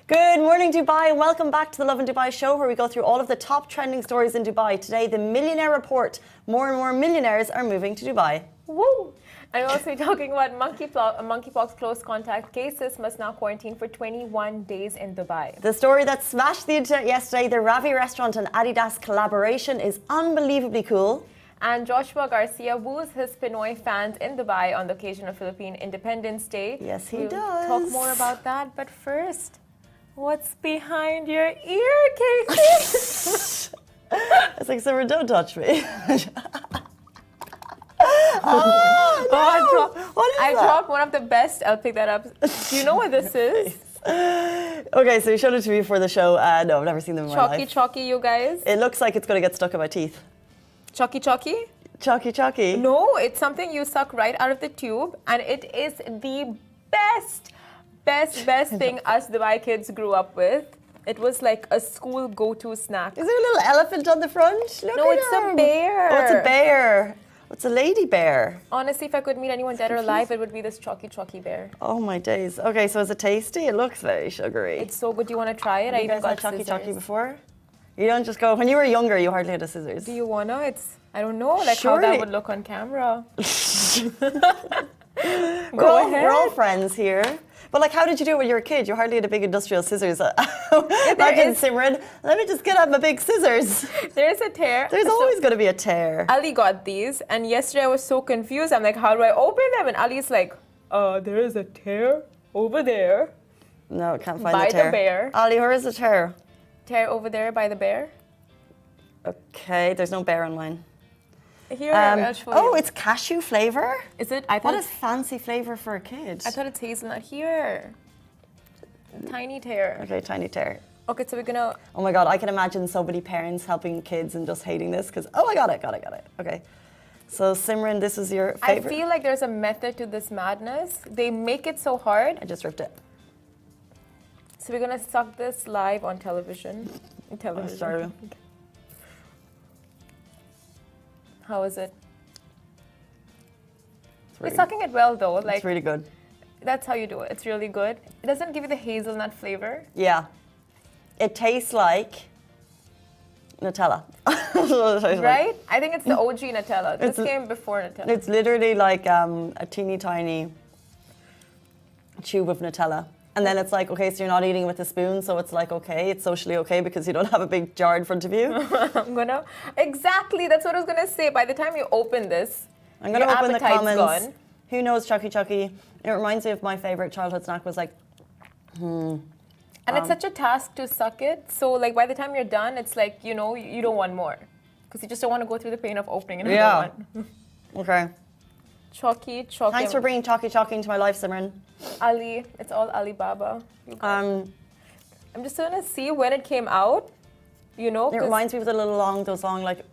Good morning, Dubai, and welcome back to the Lovin Dubai show, where we go through all of the top trending stories in Dubai. Today, the Millionaire Report. More and more millionaires are moving to Dubai. Woo! And we'll also be talking about monkeypox close contact cases must now quarantine for 21 days in Dubai. The story that smashed the internet yesterday, the Ravi restaurant and Adidas collaboration, is unbelievably cool. And Joshua Garcia woos his Pinoy fans in Dubai on the occasion of Philippine Independence Day. Yes, he we'll does. Talk more about that, but first, what's behind your ear, Casey? It's like, Summer, don't touch me. I dropped one of the best. I'll pick that up. Do you know what this is? Okay, so you showed it to me before the show. No, I've never seen them in my life. Chalky, you guys. It looks like it's going to get stuck in my teeth. Chalky? Chalky? No, it's something you suck right out of the tube, and it is the best thing us Dubai kids grew up with. It was like a school go-to snack. Is there a little elephant on the front? Look no, at it's him. a bear. Oh, it's a bear. It's a lady bear. Honestly, if I could meet anyone dead or alive, it would be this chalky bear. Oh my days. Okay, so is it tasty? It looks very sugary. It's so good. Do you want to try it? Have you guys had chalky before? You don't just go, when you were younger, you hardly had the scissors. Do you want to? I don't know, like Surely. how that would look on camera. Go ahead. We're all friends here. But like, how did you do it when you were a kid? You hardly had a big industrial scissors. Imagine Simran, let me just get out my big scissors. There's a tear. There's always going to be a tear. Ali got these, and yesterday I was so confused. I'm like, how do I open them? And Ali's like, there is a tear over there. No, I can't find the tear. By the bear. Ali, where is the tear? Tear over there by the bear. Okay, there's no bear on mine. Here, I'll show you. Oh, it's cashew flavor? Is it? What a fancy flavor for a kid. I thought it's hazelnut. Here. Tiny tear. Okay, tiny tear. Okay, so we're gonna... Oh my God, I can imagine so many parents helping kids and just hating this because, oh, I got it. Okay. So Simran, this is your favorite? I feel like there's a method to this madness. They make it so hard. I just ripped it. So we're gonna suck this live on television. Sorry. How is it? We're sucking it well though. Like, it's really good. That's how you do it. It's really good. It doesn't give you the hazelnut flavor. Yeah. It tastes like Nutella. Right? I think it's the OG Nutella. This came before Nutella. It's literally like a teeny tiny tube of Nutella. And then it's like, okay, so you're not eating with a spoon, so it's like, okay, it's socially okay because you don't have a big jar in front of you. Exactly, that's what I was gonna say. By the time you open this, I'm gonna open the comments. Gone. Who knows Chalky? It reminds me of my favorite childhood snack was like, And it's such a task to suck it. So like by the time you're done, it's like, you know, you don't want more. Because you just don't want to go through the pain of opening another one. Okay. Chalky. Thanks for bringing Chalky into my life, Simran. Ali, it's all Alibaba. I'm just gonna see when it came out. You know, it reminds me of those long like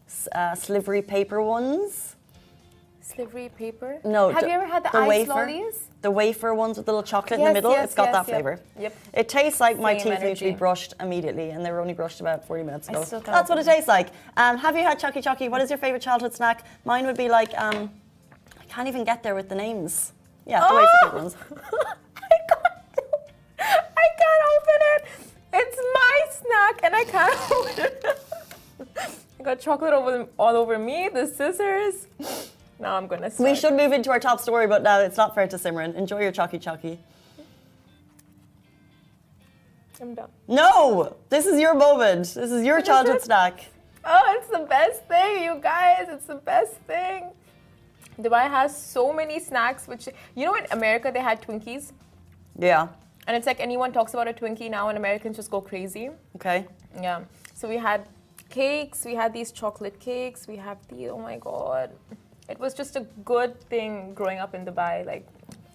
slivery paper ones. Slivery paper? No. Have you ever had the ice wafer, lollies? The wafer ones with the little chocolate in the middle. It's got that flavor. Yep. It tastes like my teeth need to be energy. brushed immediately, and they were only brushed about 40 minutes ago. That's what it tastes like. Have you had Chalky? What is your favorite childhood snack? Mine would be like, I can't even get there with the names. Yeah, the wafer paper ones. I can't open it. It's my snack, and I can't open it. I got chocolate all over me, the scissors. Now I'm gonna start. We should move into our top story, but now it's not fair to Simran. Enjoy your Chalky. I'm done. No! This is your moment. This is your childhood snack. Oh, it's the best thing, you guys. It's the best thing. Dubai has so many snacks, which, you know, in America they had Twinkies? Yeah. And it's like anyone talks about a Twinkie now and Americans just go crazy. Okay. Yeah. So we had cakes, we had these chocolate cakes, we have the, oh my God. It was just a good thing growing up in Dubai. Like,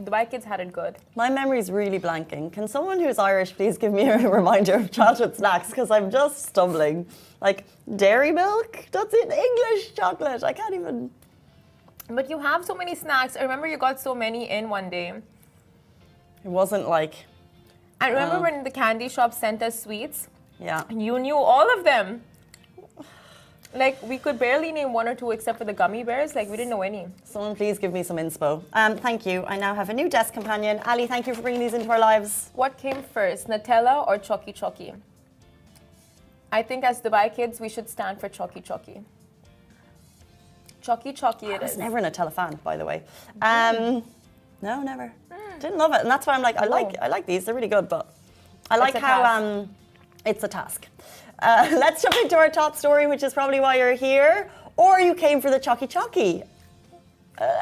Dubai kids had it good. My memory's really blanking. Can someone who's Irish please give me a reminder of childhood snacks? Because I'm just stumbling. Like, dairy milk? That's it. English chocolate. I can't even... But you have so many snacks. I remember you got so many in one day. It wasn't like... I remember when the candy shop sent us sweets. Yeah. You knew all of them. Like, we could barely name one or two except for the gummy bears. Like, we didn't know any. Someone please give me some inspo. Thank you. I now have a new desk companion. Ali, thank you for bringing these into our lives. What came first, Nutella or chalky chalky? I think as Dubai kids, we should stand for chalky chalky. Chalky chalky it is. I was never a Nutella fan, by the way. No, never. Didn't love it. And that's why I'm like, I like these. They're really good, but I like how it's a task. Let's jump into our top story, which is probably why you're here. Or you came for the chalky chalky.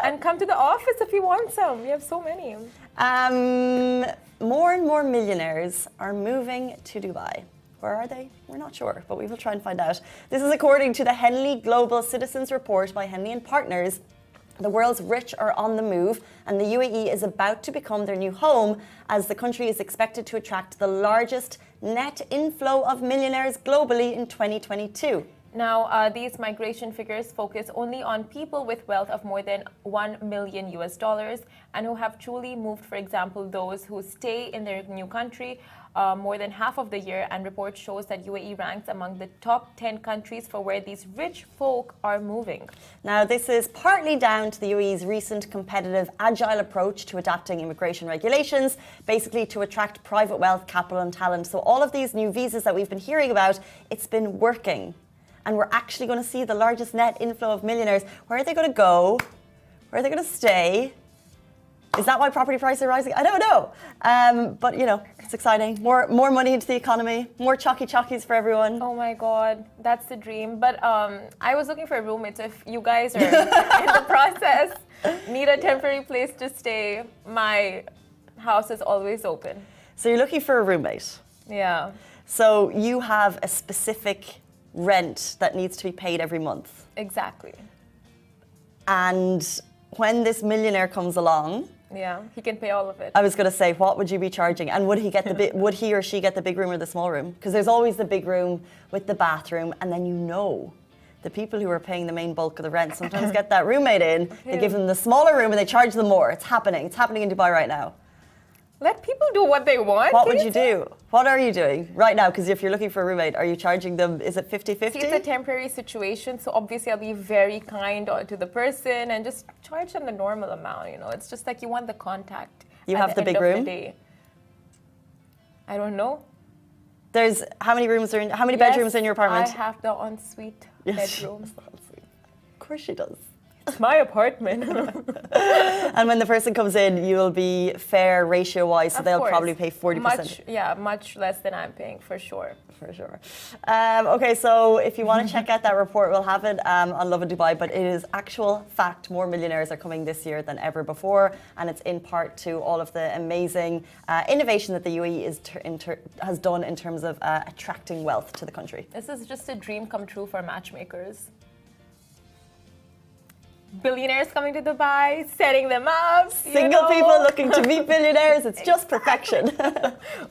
And come to the office if you want some. We have so many. More and more millionaires are moving to Dubai. Where are they? We're not sure, but we will try and find out. This is according to the Henley Global Citizens Report by Henley & Partners. The world's rich are on the move, and the UAE is about to become their new home as the country is expected to attract the largest net inflow of millionaires globally in 2022. Now, these migration figures focus only on people with wealth of more than $1 million and who have truly moved, for example, those who stay in their new country more than half of the year, and report shows that UAE ranks among the top 10 countries for where these rich folk are moving. Now, this is partly down to the UAE's recent competitive, agile approach to adapting immigration regulations, basically to attract private wealth, capital and talent. So all of these new visas that we've been hearing about, it's been working. And we're actually going to see the largest net inflow of millionaires. Where are they going to go? Where are they going to stay? Is that why property prices are rising? I don't know. But, you know, it's exciting. More money into the economy. More chalky chalkies for everyone. Oh, my God. That's the dream. But I was looking for a roommate. So if you guys are in the process, need a temporary place to stay, my house is always open. So you're looking for a roommate. Yeah. So you have a specific rent that needs to be paid every month. Exactly. And when this millionaire comes along, yeah, he can pay all of it. I was going to say, what would you be charging? And would he or she get the big room or the small room? Because there's always the big room with the bathroom, and then the people who are paying the main bulk of the rent sometimes get that roommate in. They give them the smaller room and they charge them more. It's happening. It's happening in Dubai right now. Let people do what they want. What would you do? What are you doing right now? Because if you're looking for a roommate, are you charging them, is it 50-50? See, it's a temporary situation, so obviously I'll be very kind to the person and just charge them the normal amount, you know. It's just like you want the contact. You have the big room? I don't know. There's, how many bedrooms in your apartment? I have the ensuite bedroom. Of course she does. It's my apartment. And when the person comes in, you'll be fair ratio-wise, so they'll probably pay 40%. Much less than I'm paying, for sure. For sure. Okay, so if you want to check out that report, we'll have it on Lovin Dubai, but it is actual fact. More millionaires are coming this year than ever before, and it's in part to all of the amazing innovation that the UAE has done in terms of attracting wealth to the country. This is just a dream come true for matchmakers. Billionaires coming to Dubai, setting them up. Single people looking to meet billionaires. It's just perfection.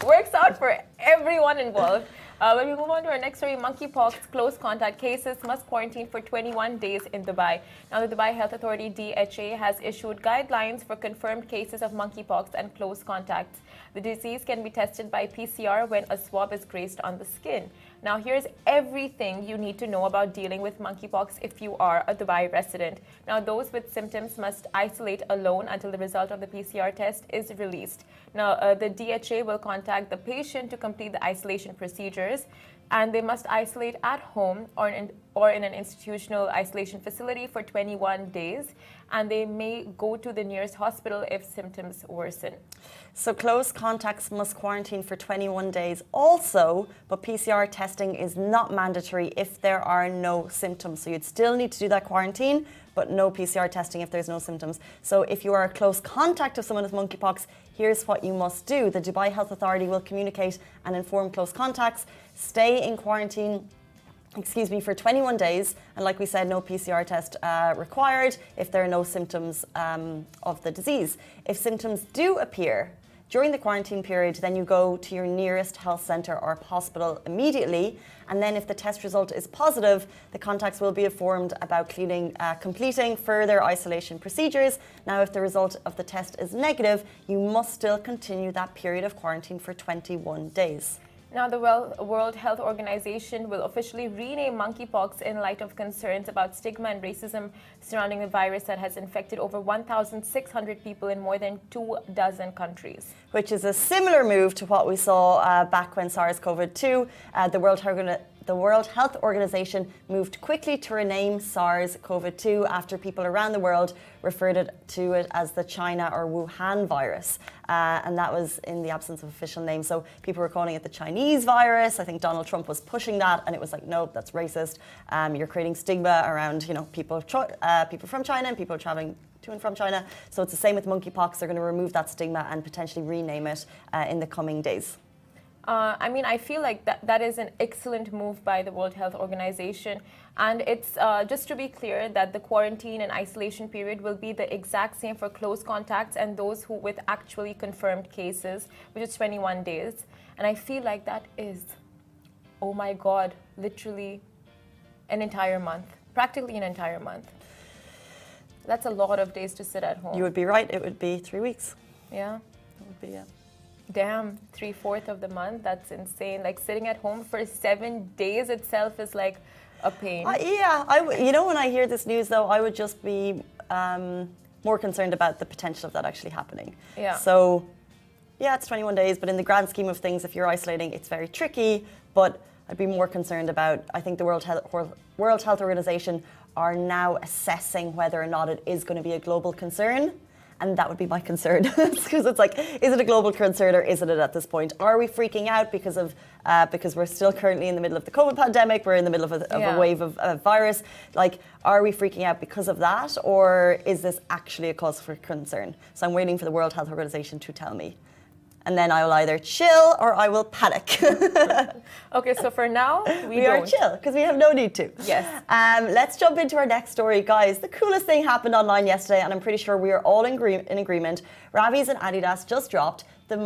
Works out for everyone involved. When we move on to our next story, monkeypox close contact cases must quarantine for 21 days in Dubai. Now, the Dubai Health Authority, DHA, has issued guidelines for confirmed cases of monkeypox and close contacts. The disease can be tested by PCR when a swab is grazed on the skin. Now, here's everything you need to know about dealing with monkeypox if you are a Dubai resident. Now, those with symptoms must isolate alone until the result of the PCR test is released. Now, the DHA will contact the patient to complete the isolation procedures, and they must isolate at home or in an institutional isolation facility for 21 days. and they may go to the nearest hospital if symptoms worsen. So close contacts must quarantine for 21 days also, but PCR testing is not mandatory if there are no symptoms. So you'd still need to do that quarantine, but no PCR testing if there's no symptoms. So if you are a close contact of someone with monkeypox, here's what you must do. The Dubai Health Authority will communicate and inform close contacts. Stay in quarantine for 21 days, and like we said, no PCR test required if there are no symptoms of the disease. If symptoms do appear during the quarantine period, then you go to your nearest health centre or hospital immediately, and then if the test result is positive, the contacts will be informed about completing further isolation procedures. Now, if the result of the test is negative, you must still continue that period of quarantine for 21 days. Now, the World Health Organization will officially rename monkeypox in light of concerns about stigma and racism surrounding the virus that has infected over 1,600 people in more than 24 countries. Which is a similar move to what we saw back when SARS-CoV-2, the World Health Organization moved quickly to rename SARS-CoV-2 after people around the world referred to it as the China or Wuhan virus. And that was in the absence of official name. So people were calling it the Chinese virus. I think Donald Trump was pushing that, and it was like, nope, that's racist. You're creating stigma around, people from China and people traveling to and from China. So it's the same with monkeypox. They're going to remove that stigma and potentially rename it in the coming days. I feel like that is an excellent move by the World Health Organization. And it's just to be clear that the quarantine and isolation period will be the exact same for close contacts and those who with actually confirmed cases, which is 21 days. And I feel like that is, oh my God, literally an entire month, practically an entire month. That's a lot of days to sit at home. You would be right. It would be 3 weeks. Yeah. It would be, yeah. Damn, 3/4 of the month. That's insane. Like sitting at home for 7 days itself is like a pain. When I hear this news though, I would just be more concerned about the potential of that actually happening. Yeah. So, yeah, it's 21 days, but in the grand scheme of things, if you're isolating, it's very tricky. But I'd be more concerned about, I think the World Health Organization are now assessing whether or not it is going to be a global concern. And that would be my concern, because it's like, is it a global concern or isn't it at this point? Are we freaking out because we're still currently in the middle of the COVID pandemic, we're in the middle of a wave of virus? Like, are we freaking out because of that, or is this actually a cause for concern? So I'm waiting for the World Health Organization to tell me. And then I will either chill or I will panic. Okay, so for now, we are chill because we have no need to. Yes. Let's jump into our next story, guys. The coolest thing happened online yesterday, and I'm pretty sure we are all in agreement. Ravi's and Adidas just dropped the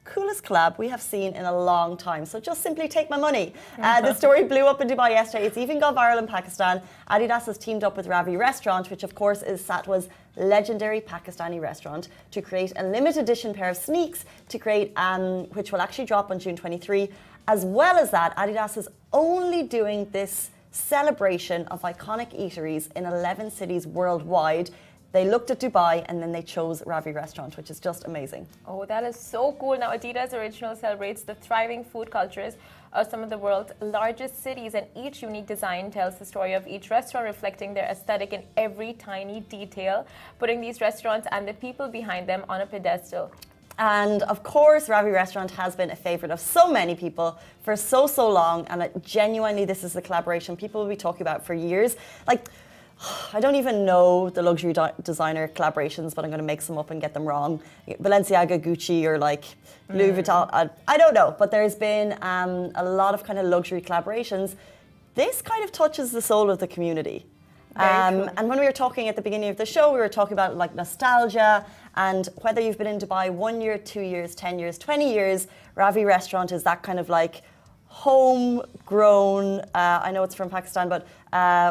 coolest collab we have seen in a long time. So just simply take my money. The story blew up in Dubai yesterday. It's even gone viral in Pakistan. Adidas has teamed up with Ravi Restaurant, which of course is Satwa's legendary Pakistani restaurant, to create a limited edition pair of sneaks which will actually drop on June 23. As well as that, Adidas is only doing this celebration of iconic eateries in 11 cities worldwide. They looked at Dubai and then they chose Ravi Restaurant, which is just amazing. Oh, that is so cool. Now, Adidas Original celebrates the thriving food cultures of some of the world's largest cities, and each unique design tells the story of each restaurant, reflecting their aesthetic in every tiny detail, putting these restaurants and the people behind them on a pedestal. And of course, Ravi Restaurant has been a favorite of so many people for so long, and genuinely, this is the collaboration people will be talking about for years. Like, I don't even know the luxury designer collaborations, but I'm going to make some up and get them wrong. Balenciaga, Gucci, or like Louis Vuitton. I don't know, but there's been a lot of kind of luxury collaborations. This kind of touches the soul of the community. And when we were talking at the beginning of the show, we were talking about like nostalgia, and whether you've been in Dubai 1 year, 2 years, 10 years, 20 years, Ravi Restaurant is that kind of like homegrown, I know it's from Pakistan, but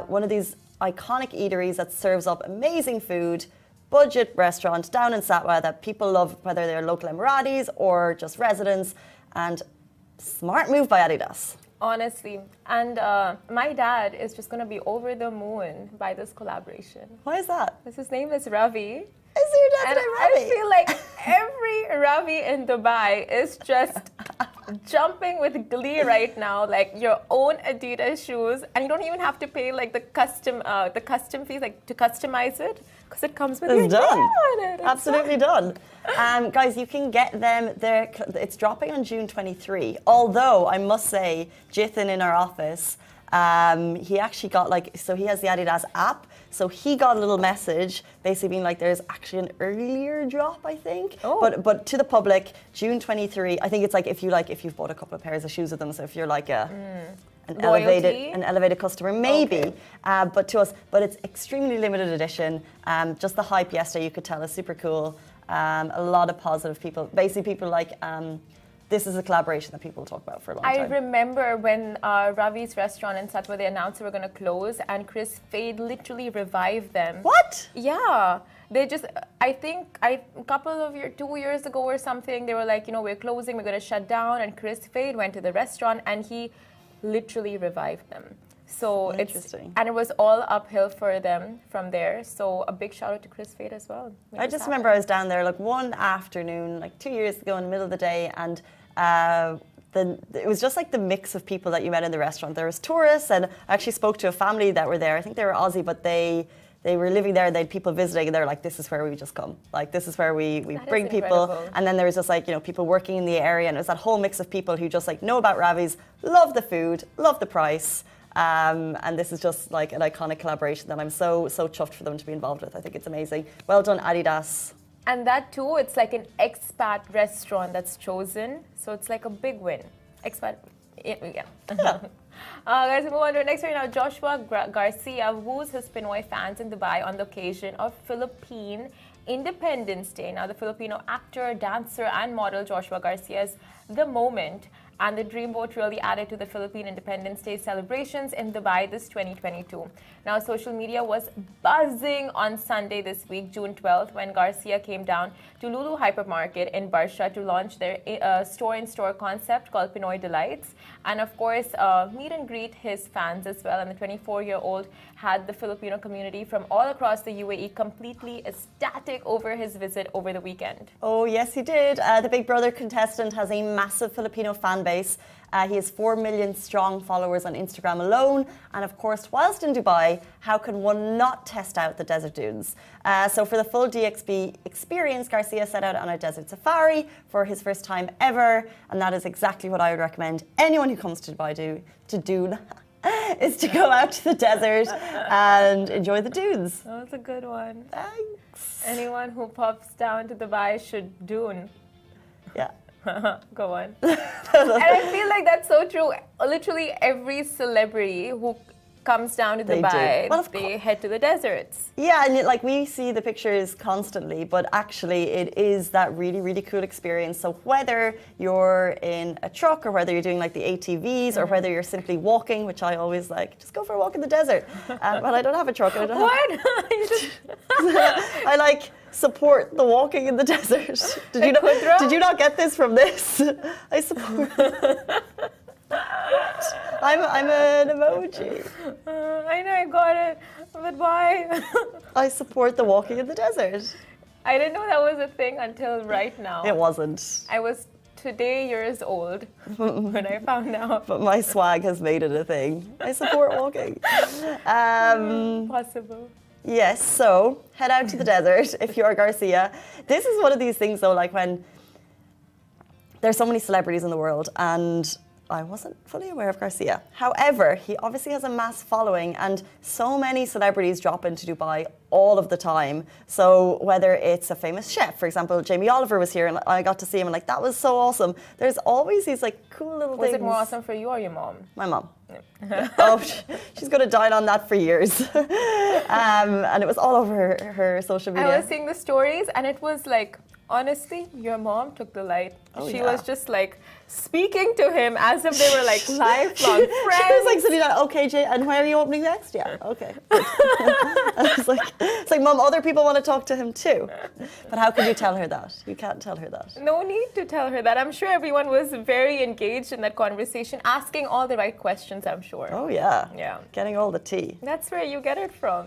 one of these iconic eateries that serves up amazing food, budget restaurant down in Satwa that people love, whether they're local Emiratis or just residents, and smart move by Adidas. Honestly. And my dad is just going to be over the moon by this collaboration. Why is that? His name is Ravi. Is your dad's name Ravi? I feel like every Ravi in Dubai is just jumping with glee right now, like your own Adidas shoes, and you don't even have to pay like the custom fees, like to customize it, because it comes with your It's done. name on it. It's Absolutely done. Guys, you can get them there. It's dropping on June 23. Although I must say, Jithan in our office, he actually got so he has the Adidas app. So he got a little message basically being like, there's actually an earlier drop, I think. Oh. But to the public, June 23. I think it's like if you've bought a couple of pairs of shoes with them. So if you're like an elevated customer, maybe. Okay. But to us, it's extremely limited edition. Just the hype yesterday, you could tell, is super cool. A lot of positive people. Basically, people like. This is a collaboration that people talk about for a long time. I remember when Ravi's restaurant in Satwa, they announced they were going to close, and Chris Fade literally revived them. What? Yeah. They just, I think, a couple of 2 years ago or something, they were like, we're closing, we're going to shut down, and Chris Fade went to the restaurant, and he literally revived them. So interesting. And it was all uphill for them from there. So a big shout out to Chris Fade as well. I just remember I was down there one afternoon, 2 years ago in the middle of the day, and it was just like the mix of people that you met in the restaurant. There was tourists, and I actually spoke to a family that were there. I think they were Aussie, but they were living there. They had people visiting, and they were like, "This is where we just come. This is where we bring people." And then there was just people working in the area, and it was that whole mix of people who just know about Ravi's, love the food, love the price. And this is just an iconic collaboration that I'm so chuffed for them to be involved with. I think it's amazing. Well done, Adidas. And that too, it's like an expat restaurant that's chosen. So it's like a big win. Expat, yeah. Guys, we move on to our next story now. Joshua Garcia woos his Pinoy fans in Dubai on the occasion of Philippine Independence Day. Now, the Filipino actor, dancer, and model Joshua Garcia's The Moment and the Dreamboat really added to the Philippine Independence Day celebrations in Dubai this 2022. Now, social media was buzzing on Sunday this week, June 12th, when Garcia came down to Lulu Hypermarket in Barsha to launch their store-in-store concept called Pinoy Delights. And of course, meet and greet his fans as well. And the 24-year-old had the Filipino community from all across the UAE completely ecstatic over his visit over the weekend. Oh, yes, he did. The Big Brother contestant has a massive Filipino fan base. He has 4 million strong followers on Instagram alone. And of course, whilst in Dubai, how can one not test out the desert dunes? So for the full DXB experience, Garcia set out on a desert safari for his first time ever. And that is exactly what I would recommend anyone who comes to Dubai to do. Is to go out to the desert and enjoy the dunes. That was a good one. Thanks. Anyone who pops down to Dubai should dune. Yeah. Go on. And I feel like that's so true. Literally every celebrity who comes down to Dubai, they head to the deserts. Yeah, and we see the pictures constantly, but actually it is that really, really cool experience. So whether you're in a truck or whether you're doing the ATVs or whether you're simply walking, which I always just go for a walk in the desert. Well, I don't have a truck. I don't what? I support the walking in the desert. Did you not get this from this? I support. I'm an emoji. I know, I got it. But why? I support the walking in the desert. I didn't know that was a thing until right now. It wasn't. I was today years old when I found out. But my swag has made it a thing. I support walking. Possible. Yes, so head out to the desert if you're Garcia. This is one of these things though, when there's so many celebrities in the world, and I wasn't fully aware of Garcia. However, he obviously has a mass following, and so many celebrities drop into Dubai all of the time. So whether it's a famous chef, for example, Jamie Oliver was here and I got to see him, and that was so awesome. There's always these cool little things. Was it more awesome for you or your mom? My mom. Yeah. Oh, she's going to dine on that for years. And it was all over her social media. I was seeing the stories, and it was honestly, your mom took the light. She was just speaking to him as if they were lifelong friends. She was sitting down, okay, Jay, and where are you opening next? Yeah, okay. I was it's Mom, other people want to talk to him too. But how can you tell her that? You can't tell her that. No need to tell her that. I'm sure everyone was very engaged in that conversation, asking all the right questions, I'm sure. Oh, yeah. Yeah. Getting all the tea. That's where you get it from.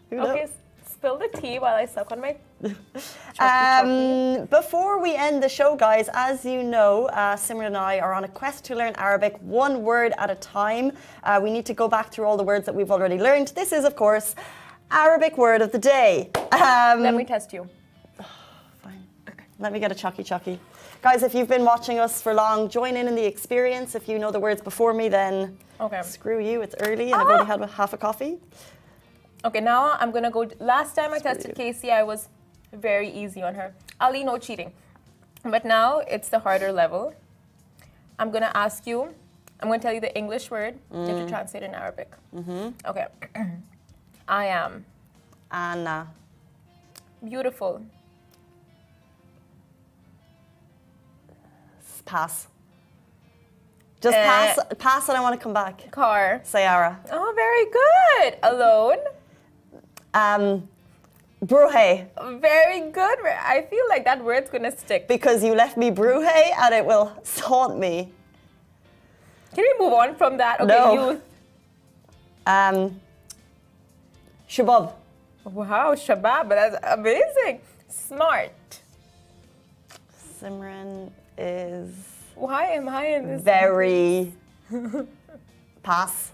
Who knows? Okay. spill the tea while I suck on my chalky. Before we end the show, guys, as you know, Simran and I are on a quest to learn Arabic one word at a time. We need to go back through all the words that we've already learned. This is, of course, Arabic word of the day. Let me test you. Fine. Let me get a chalky. Guys, if you've been watching us for long, join in the experience. If you know the words before me, then screw you. It's early and I've only had half a coffee. Okay, now I'm going to go. Last time I tested Casey, I was very easy on her. Ali, no cheating. But now it's the harder level. I'm going to ask you, I'm going to tell you the English word. You have to translate it in Arabic. Okay. I am. Anna. Beautiful. Pass. Just pass and I want to come back. Car. Sayara. Oh, very good. Alone. Bruhe. Very good. I feel like that word's going to stick. Because you left me bruhe and it will haunt me. Can we move on from that? Okay, no. Youth. Shabab. Wow, Shabab. That's amazing. Smart. Simran is... Why am I in this? Very... pass.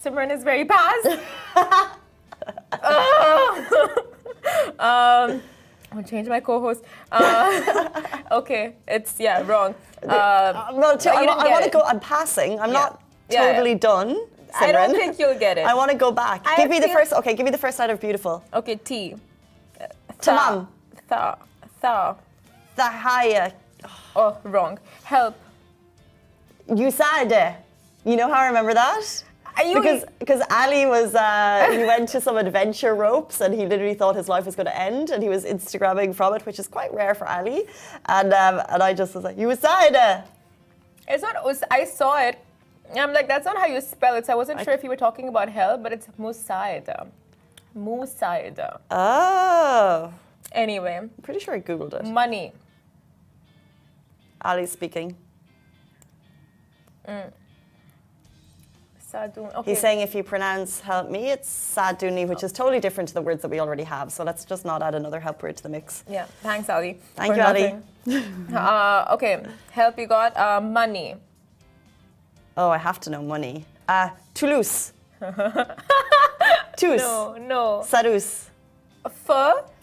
Simran is very pass. I'm gonna change my co-host. Okay, it's wrong. I want to go. I'm passing. I'm not totally done. Simran. I don't think you'll get it. I want to go back. Give me the first. Okay, give me the first side of beautiful. Okay, T. Tamam. Tha. Thahaya. Oh, wrong. Help. Usade. You know how I remember that? Because Ali was, he went to some adventure ropes and he literally thought his life was going to end and he was Instagramming from it, which is quite rare for Ali. And I just was like, Usade. It's not, I saw it. I'm like, that's not how you spell it. So I wasn't sure if you were talking about help, but it's Musaida. Musaida. Oh. Anyway. I'm pretty sure I Googled it. Money. Ali speaking. Sadun. Okay. He's saying if you pronounce help me, it's saduni, which is totally different to the words that we already have. So let's just not add another help word to the mix. Yeah. Thanks, Ali. Thank you, Ali. Okay. Help you got money. Oh, I have to know money. Toulouse. Tous. No. Sarus.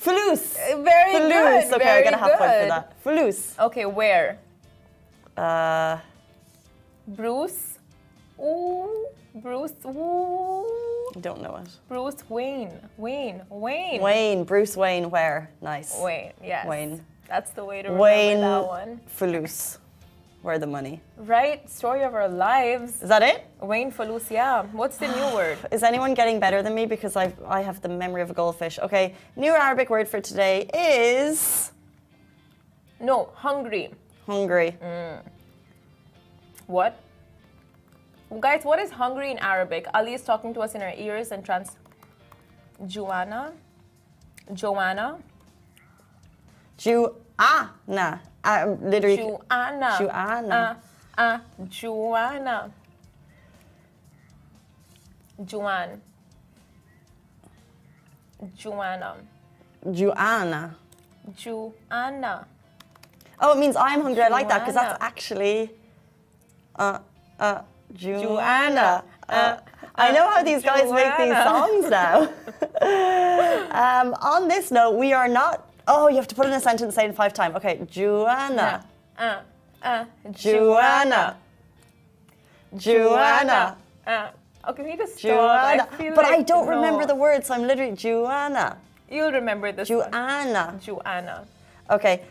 Toulouse. Very good. Okay, I got a half point for that. Toulouse. Okay, where? Bruce. Ooh. Bruce. Ooh. I don't know it. Bruce Wayne. Wayne. Bruce Wayne, where? Nice. Wayne, yes. Wayne. That's the way to remember that one. Toulouse. Where the money? Right. Story of our lives. Is that it? Wayne Toulouse, yeah. What's the new word? Is anyone getting better than me? Because I have the memory of a goldfish. Okay, new Arabic word for today is... No, hungry. Hungry. What? Guys, what is hungry in Arabic? Ali is talking to us in our ears and Joanna. Joanna. Literally. Joanna. Joanna. Joanna. Joanne. Joanna. Joanna. Joanna. Oh, it means I'm hungry. I like that because that's actually Joanna. I know how these guys make these songs now. On this note, we are not... Oh, you have to put in a sentence, say it 5 times. Okay, Joanna. Joanna. Joanna. Okay, we need to stop. Joanna. But like, I don't remember the words, so I'm literally Joanna. You'll remember this Joanna. one. Joanna. Okay.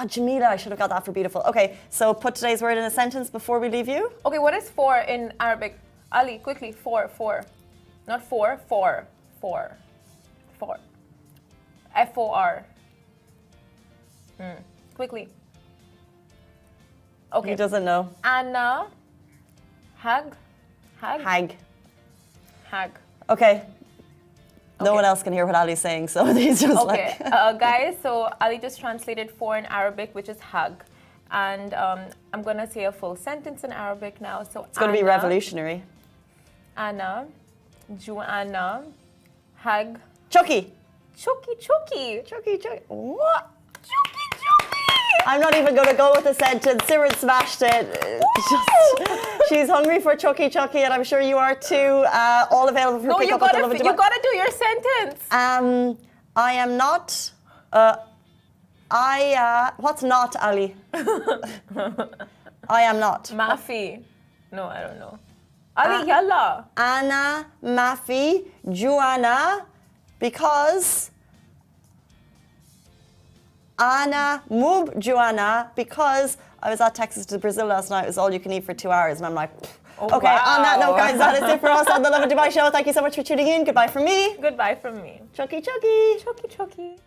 Jamila, I should have got that for beautiful. Okay, so put today's word in a sentence before we leave you. Okay, what is for in Arabic? Ali, quickly, for. Not for. F-O-R. Quickly. Okay. He doesn't know. Anna. Hag. Hag. Okay. Okay. No one else can hear what Ali's saying, so he's just okay. Guys, so Ali just translated for in Arabic, which is hag. And I'm going to say a full sentence in Arabic now. So it's going to be revolutionary. Anna, Joanna, hag, Chucky. Chucky, Chucky. Chucky, Chucky. What? Chucky, Chucky. I'm not even going to go with the sentence. Siren smashed it. She's hungry for Chucky, Chucky, and I'm sure you are too. All available for pick up at the Lovin Dubai. You gotta do your sentence. I am not. What's not, Ali? I am not. Mafi. No, I don't know. Ali, yalla. Anna, Mafi, Juana, because Anna, Mub, Juana, because I was at Texas to Brazil last night. It was all you can eat for 2 hours, and I'm like, okay. Wow. On that note, guys, that is it for us on the Lovin Dubai show. Thank you so much for tuning in. Goodbye from me. Goodbye from me. Chucky, Chucky. Chucky, Chucky.